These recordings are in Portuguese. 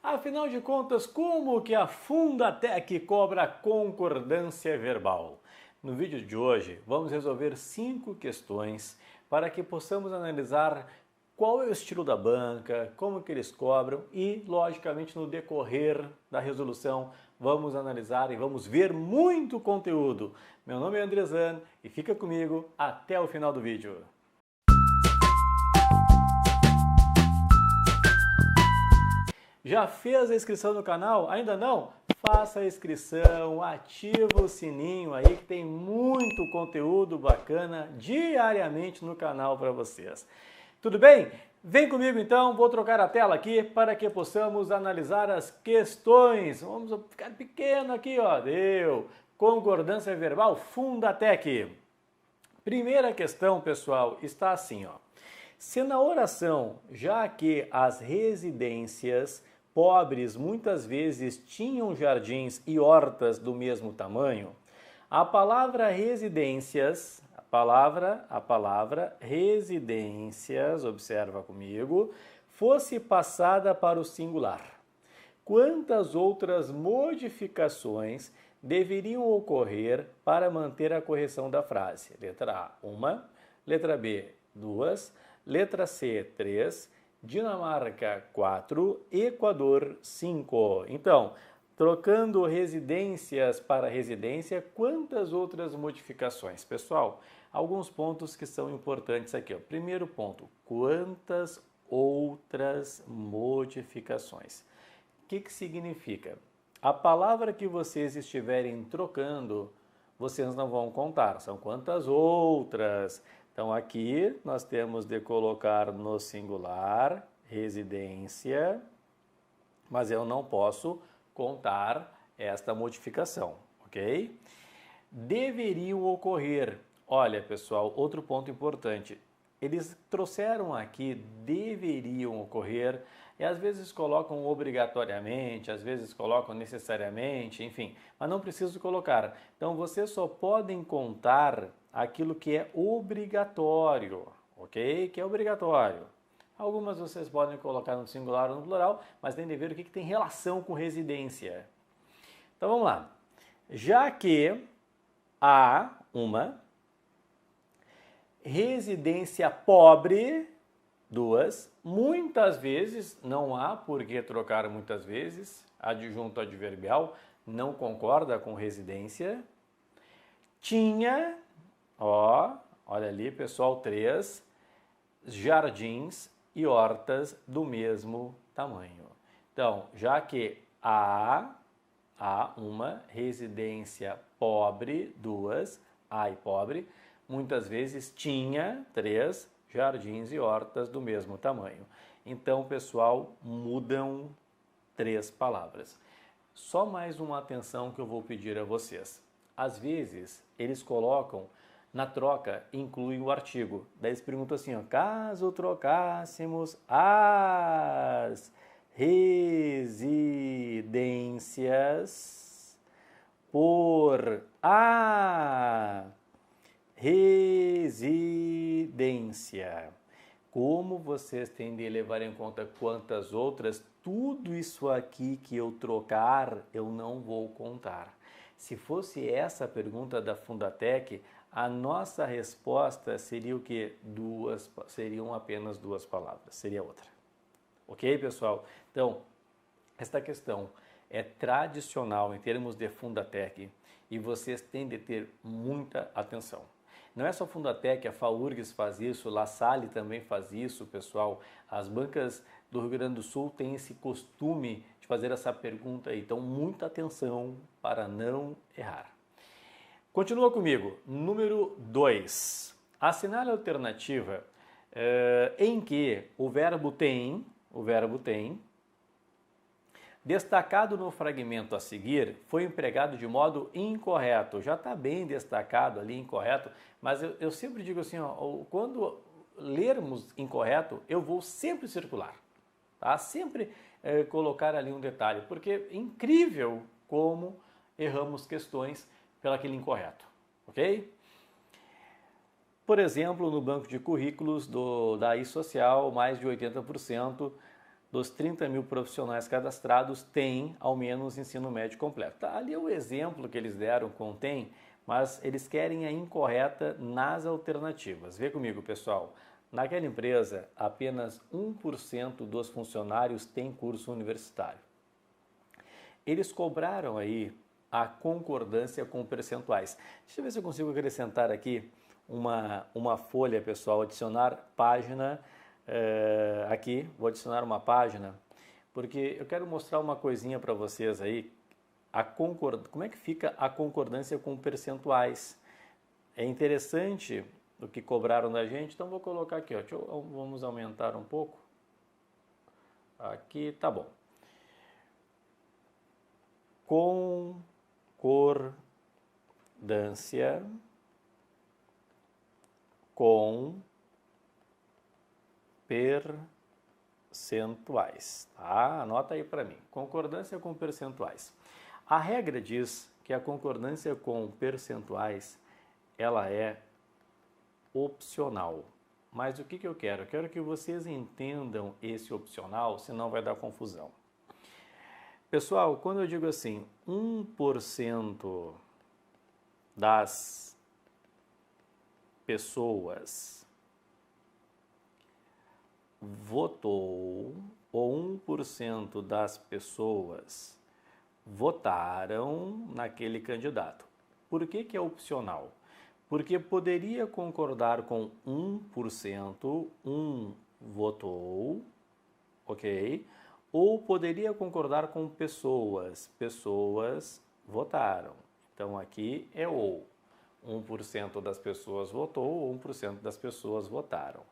Afinal de contas, como que a Fundatec cobra concordância verbal? No vídeo de hoje, vamos resolver 5 questões para que possamos analisar qual é o estilo da banca, como que eles cobram e, logicamente, no decorrer da resolução, vamos analisar e vamos ver muito conteúdo. Meu nome é Andrezan e fica comigo até o final do vídeo. Já fez a inscrição no canal? Ainda não? Faça a inscrição, ativa o sininho aí que tem muito conteúdo bacana diariamente no canal para vocês. Tudo bem? Vem comigo então, vou trocar a tela aqui para que possamos analisar as questões. Vamos ficar pequeno aqui, ó. Deu. Concordância verbal, Fundatec. Primeira questão, pessoal, está assim, ó. Se na oração, já que as residências pobres muitas vezes tinham jardins e hortas do mesmo tamanho, a palavra residências, a palavra residências, observa comigo, fosse passada para o singular. Quantas outras modificações deveriam ocorrer para manter a correção da frase? Letra A, 1, letra B, 2, letra C, 3, Dinamarca, 4, Equador, 5. Então, trocando residências para residência, quantas outras modificações? Pessoal, alguns pontos que são importantes aqui. Ó. Primeiro ponto, quantas outras modificações? O que significa? A palavra que vocês estiverem trocando, vocês não vão contar, são quantas outras. Então, aqui nós temos de colocar no singular, residência, mas eu não posso contar esta modificação, ok? Deveriam ocorrer. Olha, pessoal, outro ponto importante. Eles trouxeram aqui deveriam ocorrer e às vezes colocam obrigatoriamente, às vezes colocam necessariamente, enfim, mas não preciso colocar. Então, vocês só podem contar aquilo que é obrigatório, ok? Que é obrigatório. Algumas vocês podem colocar no singular ou no plural, mas tem de ver o que tem relação com residência. Então, vamos lá. Já que há uma residência pobre, 2, muitas vezes, não há por que trocar muitas vezes, adjunto adverbial, não concorda com residência. Tinha, ó, olha ali pessoal, 3, jardins e hortas do mesmo tamanho. Então, já que há uma residência pobre, 2, há e pobre, muitas vezes tinha 3 jardins e hortas do mesmo tamanho. Então, pessoal, mudam 3 palavras. Só mais uma atenção que eu vou pedir a vocês. Às vezes, eles colocam, na troca, inclui o artigo. Daí eles perguntam assim, ó, caso trocássemos as residências por a residência. Como vocês têm de levar em conta quantas outras, tudo isso aqui que eu trocar, eu não vou contar. Se fosse essa a pergunta da Fundatec, a nossa resposta seria o quê? Seriam apenas 2 palavras, seria outra. Ok, pessoal? Então, esta questão é tradicional em termos de Fundatec e vocês têm de ter muita atenção. Não é só a Fundatec, a FAURGS faz isso, La Salle também faz isso, pessoal. As bancas do Rio Grande do Sul têm esse costume de fazer essa pergunta aí. Então, muita atenção para não errar. Continua comigo. Número 2. Assinale a alternativa em que o verbo tem, destacado no fragmento a seguir, foi empregado de modo incorreto. Já está bem destacado ali, incorreto, mas eu sempre digo assim, ó, quando lermos incorreto, eu vou sempre circular, tá? Sempre colocar ali um detalhe, porque é incrível como erramos questões pelo aquele incorreto, ok? Por exemplo, no banco de currículos da iSocial, mais de 80% dos 30 mil profissionais cadastrados têm ao menos ensino médio completo. Tá, ali é o exemplo que eles deram com tem, mas eles querem a incorreta nas alternativas. Vê comigo, pessoal. Naquela empresa, apenas 1% dos funcionários tem curso universitário. Eles cobraram aí a concordância com percentuais. Deixa eu ver se eu consigo acrescentar aqui uma folha, pessoal, adicionar página. Aqui, vou adicionar uma página, porque eu quero mostrar uma coisinha para vocês aí, como é que fica a concordância com percentuais. É interessante o que cobraram da gente, então vou colocar aqui, ó, vamos aumentar um pouco. Aqui, tá bom. Concordância com percentuais, tá? Anota aí para mim. Concordância com percentuais. A regra diz que a concordância com percentuais, ela é opcional. Mas o que eu quero? Eu quero que vocês entendam esse opcional, senão vai dar confusão. Pessoal, quando eu digo assim, 1% das pessoas votou, ou 1% das pessoas votaram naquele candidato. Por que é opcional? Porque poderia concordar com 1%, votou, ok? Ou poderia concordar com pessoas votaram. Então aqui é ou. 1% das pessoas votou, ou 1% das pessoas votaram.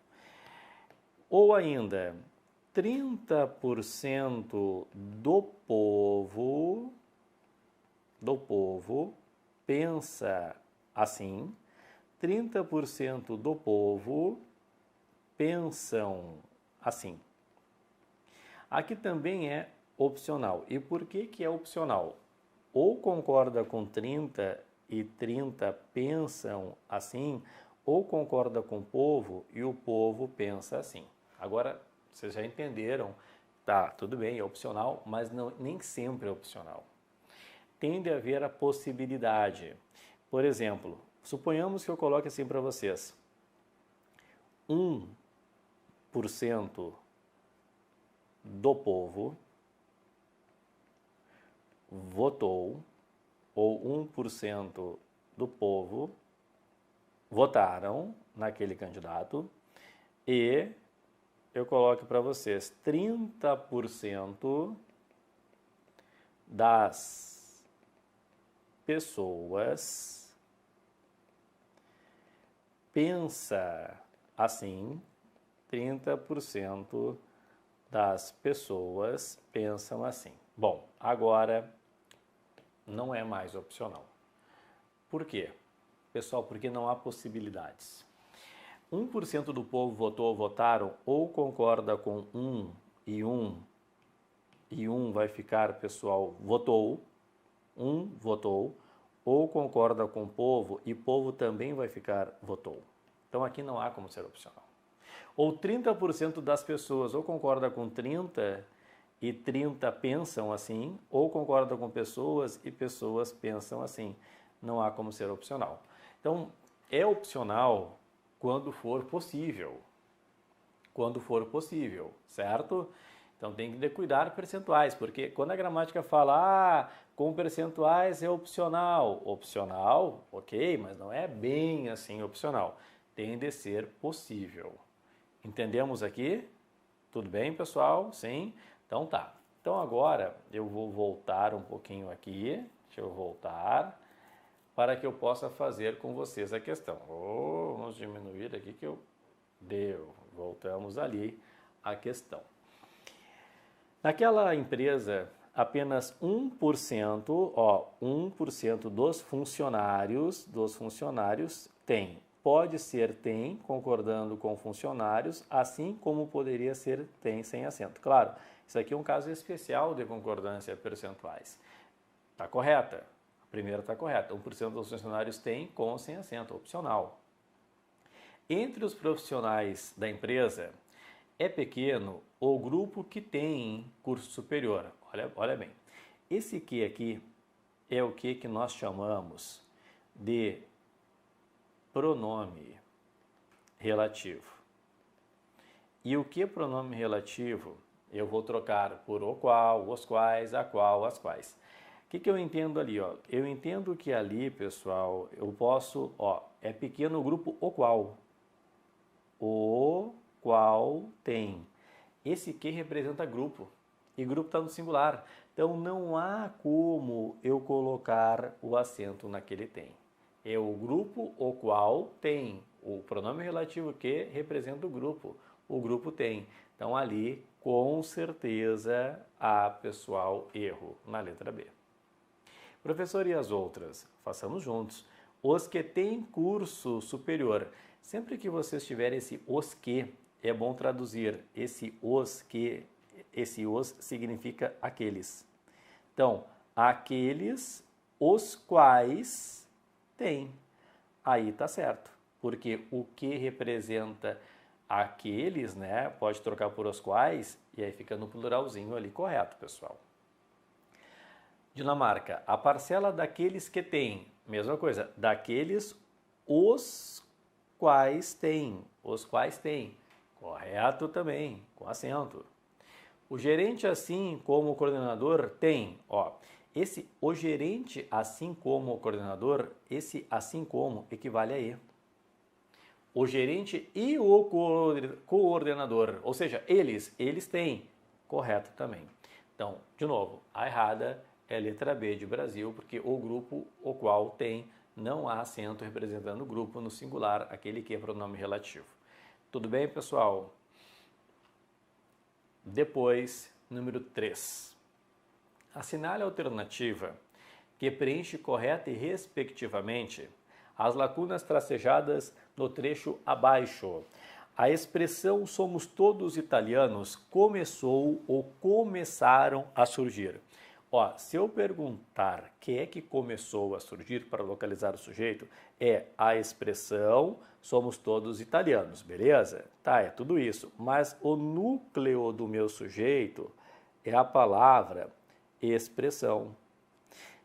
Ou ainda, 30% do povo pensa assim, 30% do povo pensam assim. Aqui também é opcional. E por que é opcional? Ou concorda com 30 e 30 pensam assim, ou concorda com o povo e o povo pensa assim. Agora, vocês já entenderam, tá, tudo bem, é opcional, mas nem sempre é opcional. Tende a haver a possibilidade. Por exemplo, suponhamos que eu coloque assim para vocês. 1% do povo votou, ou 1% do povo votaram naquele candidato, e eu coloco para vocês 30% das pessoas pensa assim, 30% das pessoas pensam assim. Bom, agora não é mais opcional. Por quê? Pessoal, porque não há possibilidades. 1% do povo votou ou votaram, ou concorda com 1 e 1, e 1 vai ficar, pessoal, votou, 1 votou, ou concorda com o povo e povo também vai ficar votou. Então aqui não há como ser opcional. Ou 30% das pessoas ou concorda com 30 e 30 pensam assim, ou concorda com pessoas e pessoas pensam assim. Não há como ser opcional. Então, é opcional quando for possível. Quando for possível, certo? Então tem que cuidar percentuais, porque quando a gramática fala, com percentuais é opcional. Opcional, ok, mas não é bem assim opcional. Tem de ser possível. Entendemos aqui? Tudo bem, pessoal? Sim? Então tá. Então agora eu vou voltar um pouquinho aqui. Deixa eu voltar para que eu possa fazer com vocês a questão. Vamos diminuir aqui que eu deu. Voltamos ali à questão. Naquela empresa, apenas 1%, 1% dos funcionários tem. Pode ser tem, concordando com funcionários, assim como poderia ser tem sem acento. Claro, isso aqui é um caso especial de concordância percentuais. Está correta. A primeira está correta. 1% dos funcionários tem com ou sem acento, opcional. Entre os profissionais da empresa, é pequeno o grupo que tem curso superior. Olha bem, esse que aqui é o que nós chamamos de pronome relativo. E o que é pronome relativo? Eu vou trocar por o qual, os quais, a qual, as quais. O que eu entendo ali? Ó? Eu entendo que ali, pessoal, eu posso, é pequeno o grupo o qual. O qual tem. Esse que representa grupo. E grupo está no singular. Então não há como eu colocar o acento naquele tem. É o grupo o qual tem. O pronome relativo que representa o grupo. O grupo tem. Então ali, com certeza, há, pessoal, erro na letra B. Professor, e as outras? Façamos juntos. Os que têm curso superior. Sempre que vocês tiverem esse os que, é bom traduzir esse os que, esse os significa aqueles. Então, aqueles os quais têm. Aí tá certo, porque o que representa aqueles, né, pode trocar por os quais, e aí fica no pluralzinho ali correto, pessoal. Dinamarca, a parcela daqueles que têm, mesma coisa, daqueles os quais têm, correto também, com acento. O gerente, assim como o coordenador, tem, o gerente, assim como o coordenador, esse assim como equivale a E. O gerente e o coordenador, ou seja, eles têm, correto também. Então, de novo, a errada é a letra B de Brasil, porque o grupo o qual tem, não há acento representando o grupo no singular, aquele que é pronome relativo. Tudo bem, pessoal? Depois, número 3. Assinale a alternativa que preenche correta e respectivamente as lacunas tracejadas no trecho abaixo. A expressão somos todos italianos começou ou começaram a surgir. Se eu perguntar quem é que começou a surgir para localizar o sujeito, é a expressão somos todos italianos, beleza? Tá, é tudo isso. Mas o núcleo do meu sujeito é a palavra expressão.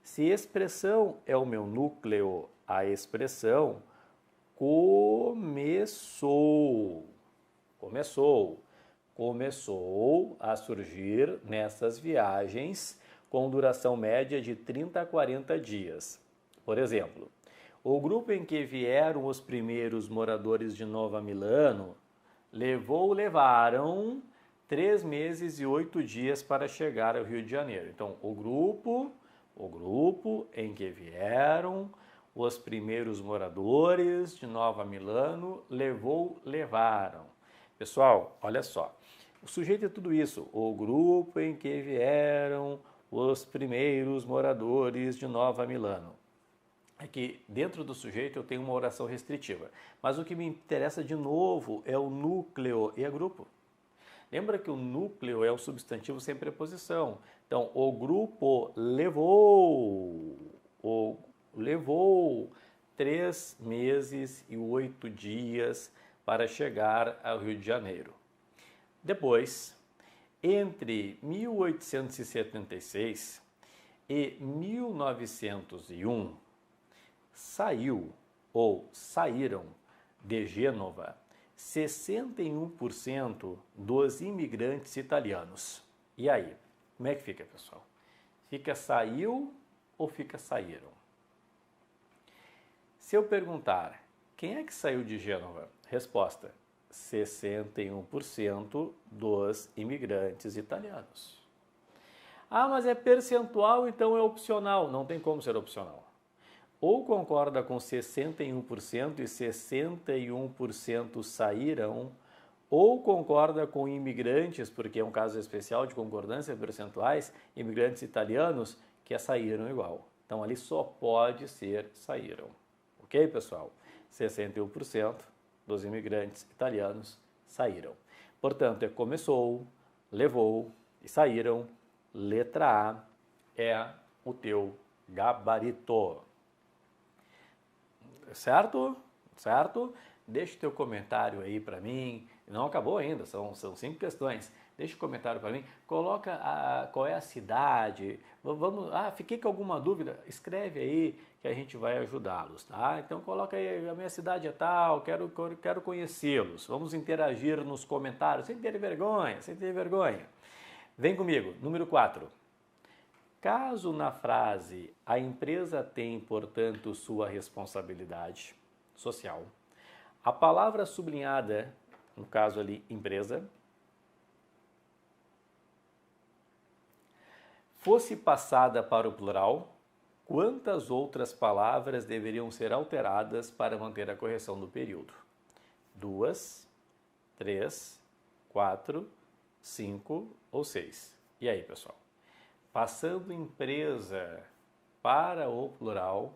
Se expressão é o meu núcleo, a expressão começou a surgir nessas viagens com duração média de 30 a 40 dias. Por exemplo, o grupo em que vieram os primeiros moradores de Nova Milano levaram 3 meses e 8 dias para chegar ao Rio de Janeiro. Então, o grupo em que vieram os primeiros moradores de Nova Milano levaram. Pessoal, olha só. O sujeito é tudo isso. O grupo em que vieram os primeiros moradores de Nova Milano. É que dentro do sujeito eu tenho uma oração restritiva. Mas o que me interessa de novo é o núcleo e a grupo. Lembra que o núcleo é o substantivo sem preposição. Então, o grupo levou 3 meses e 8 dias para chegar ao Rio de Janeiro. Depois, entre 1876 e 1901, saíram de Gênova 61% dos imigrantes italianos. E aí, como é que fica, pessoal? Fica saiu ou fica saíram? Se eu perguntar, quem é que saiu de Gênova? Resposta, 61% dos imigrantes italianos. Ah, mas é percentual, então é opcional. Não tem como ser opcional. Ou concorda com 61% e 61% saíram, ou concorda com imigrantes, porque é um caso especial de concordância percentuais, imigrantes italianos, que saíram igual. Então ali só pode ser saíram. Ok, pessoal? 61% dos imigrantes italianos saíram. Portanto, é começou, levou e saíram. Letra A é o teu gabarito. Certo? Certo? Deixa o teu comentário aí para mim, Não acabou ainda, são 5 questões. Deixa um comentário para mim, coloca qual é a cidade, vamos, fiquei com alguma dúvida, escreve aí que a gente vai ajudá-los, tá? Então coloca aí, a minha cidade é tal, quero conhecê-los, vamos interagir nos comentários, sem ter vergonha, sem ter vergonha. Vem comigo, número 4. Caso na frase a empresa tem, portanto, sua responsabilidade social, a palavra sublinhada, no caso ali, empresa, fosse passada para o plural, quantas outras palavras deveriam ser alteradas para manter a correção do período? 2, 3, 4, 5 ou 6. E aí, pessoal? Passando empresa para o plural,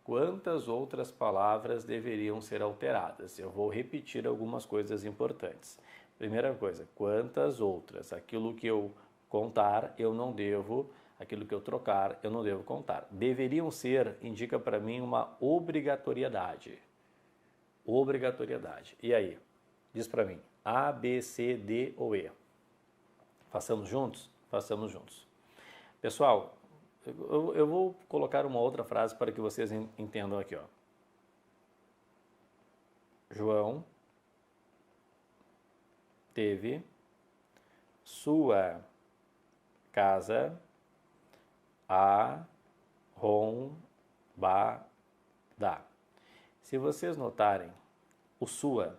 quantas outras palavras deveriam ser alteradas? Eu vou repetir algumas coisas importantes. Primeira coisa, quantas outras? Aquilo que eu contar, eu não devo, aquilo que eu trocar, eu não devo contar. Deveriam ser, indica para mim uma obrigatoriedade. Obrigatoriedade. E aí? Diz para mim, A, B, C, D ou E? Façamos juntos? Façamos juntos. Pessoal, eu vou colocar uma outra frase para que vocês entendam aqui, ó. João teve sua casa arrombada. Se vocês notarem, o sua,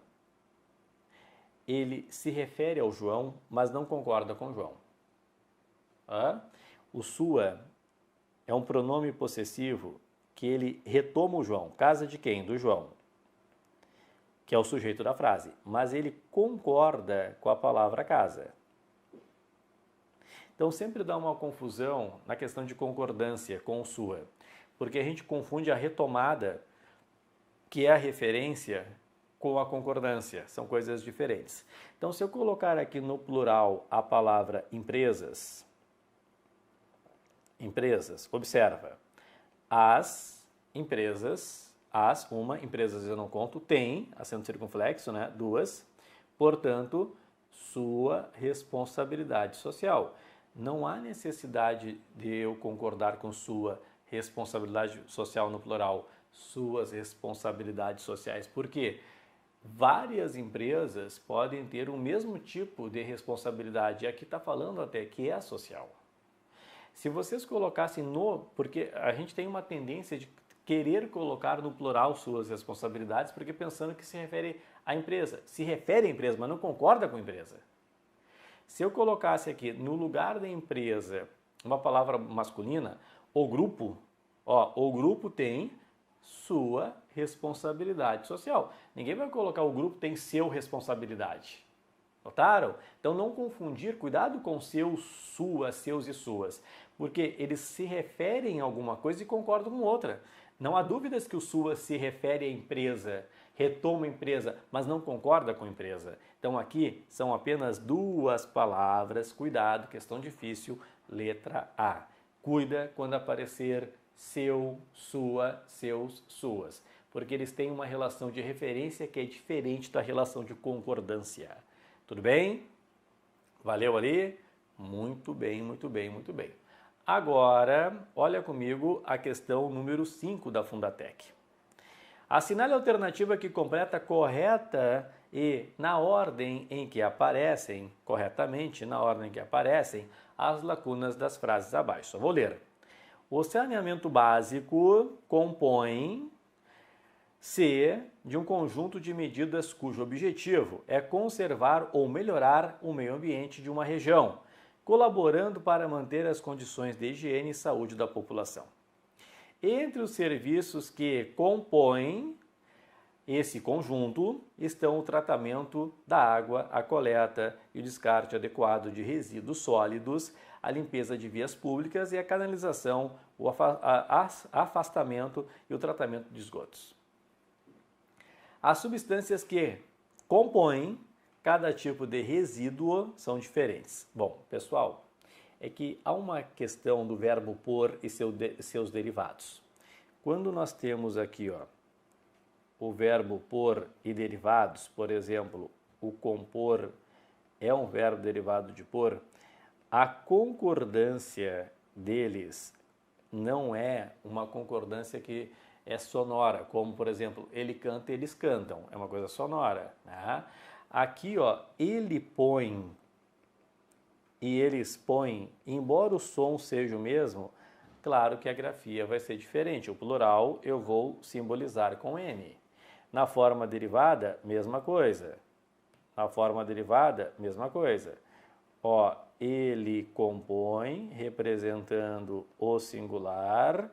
ele se refere ao João, mas não concorda com o João. O sua é um pronome possessivo que ele retoma o João. Casa de quem? Do João, que é o sujeito da frase, mas ele concorda com a palavra casa. Então sempre dá uma confusão na questão de concordância com o sua, porque a gente confunde a retomada, que é a referência, com a concordância, são coisas diferentes. Então se eu colocar aqui no plural a palavra empresas, observa, as empresas, empresas eu não conto, tem, acento circunflexo, né, 2, portanto, sua responsabilidade social. Não há necessidade de eu concordar com sua responsabilidade social no plural, suas responsabilidades sociais, porque várias empresas podem ter o mesmo tipo de responsabilidade, e aqui está falando até que é social. Se vocês colocassem porque a gente tem uma tendência de querer colocar no plural suas responsabilidades, porque pensando que se refere à empresa. Se refere à empresa, mas não concorda com a empresa. Se eu colocasse aqui, no lugar da empresa, uma palavra masculina, o grupo tem sua responsabilidade social. Ninguém vai colocar o grupo tem seu responsabilidade. Notaram? Então não confundir, cuidado com seus, suas, seus e suas, porque eles se referem a alguma coisa e concordam com outra. Não há dúvidas que o sua se refere à empresa, retoma a empresa, mas não concorda com a empresa. Então aqui são apenas 2 palavras, cuidado, questão difícil, letra A. Cuida quando aparecer seu, sua, seus, suas, porque eles têm uma relação de referência que é diferente da relação de concordância. Tudo bem? Valeu ali? Muito bem, muito bem, muito bem. Agora, olha comigo a questão número 5 da Fundatec. Assinale a alternativa que completa correta e na ordem em que aparecem, corretamente, na ordem em que aparecem, as lacunas das frases abaixo. Só vou ler. O saneamento básico compõe-se de um conjunto de medidas cujo objetivo é conservar ou melhorar o meio ambiente de uma região, colaborando para manter as condições de higiene e saúde da população. Entre os serviços que compõem esse conjunto estão o tratamento da água, a coleta e o descarte adequado de resíduos sólidos, a limpeza de vias públicas e a canalização, o afastamento e o tratamento de esgotos. As substâncias que compõem cada tipo de resíduo são diferentes. Bom, pessoal, é que há uma questão do verbo pôr e seus derivados. Quando nós temos aqui, ó, o verbo pôr e derivados, por exemplo, o compor é um verbo derivado de por, a concordância deles não é uma concordância que é sonora, como por exemplo, ele canta, eles cantam, é uma coisa sonora, né? Aqui, ó, ele põe e eles põem, embora o som seja o mesmo, claro que a grafia vai ser diferente. O plural eu vou simbolizar com N. Na forma derivada, mesma coisa. Na forma derivada, mesma coisa. Ó, ele compõe, representando o singular,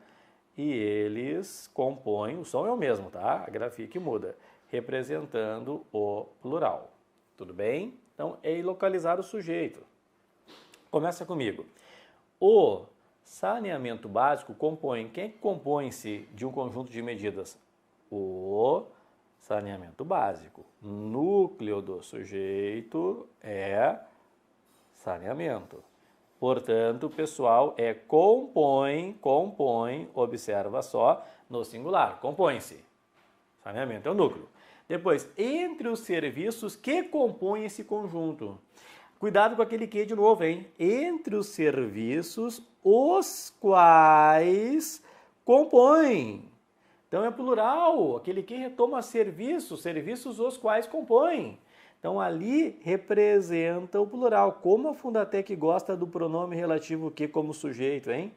e eles compõem, o som é o mesmo, tá? A grafia que muda, representando o plural. Tudo bem? Então, é localizar o sujeito. Começa comigo. O saneamento básico compõe, quem compõe-se de um conjunto de medidas? O saneamento básico. Núcleo do sujeito é saneamento. Portanto, pessoal, é compõe, observa só, no singular, compõe-se. Saneamento é o núcleo. Depois, entre os serviços que compõem esse conjunto. Cuidado com aquele que de novo, hein? Entre os serviços, os quais compõem. Então é plural, aquele que retoma serviços, serviços os quais compõem. Então ali representa o plural. Como a Fundatec gosta do pronome relativo que como sujeito, hein?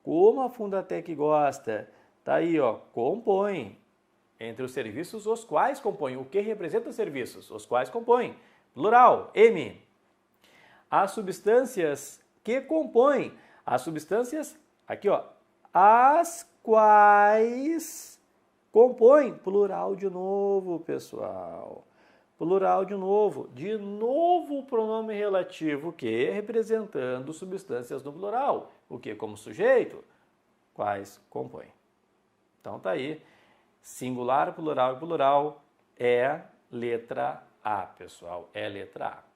Como a Fundatec gosta. Tá aí, ó, compõe. Entre os serviços, os quais compõem. O que representa os serviços? Os quais compõem. Plural, M. As substâncias que compõem. As substâncias, aqui, ó, as quais compõem. Plural de novo, pessoal. Plural de novo. De novo o pronome relativo que representando substâncias no plural. O que como sujeito? Quais compõem. Então tá aí. Singular, plural e plural é letra A, pessoal. É letra A.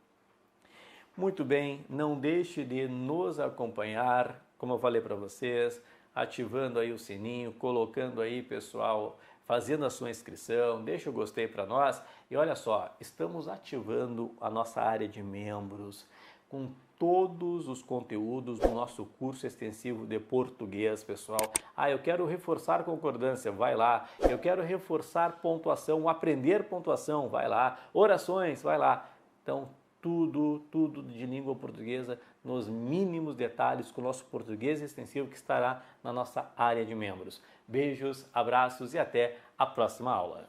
Muito bem, não deixe de nos acompanhar, como eu falei para vocês, ativando aí o sininho, colocando aí, pessoal, fazendo a sua inscrição, deixa o gostei para nós. E olha só, estamos ativando a nossa área de membros com todos os conteúdos do nosso curso extensivo de português, pessoal. Ah, eu quero reforçar concordância, vai lá. Eu quero reforçar pontuação, aprender pontuação, vai lá. Orações, vai lá. Então, tudo de língua portuguesa nos mínimos detalhes com o nosso português extensivo que estará na nossa área de membros. Beijos, abraços e até a próxima aula.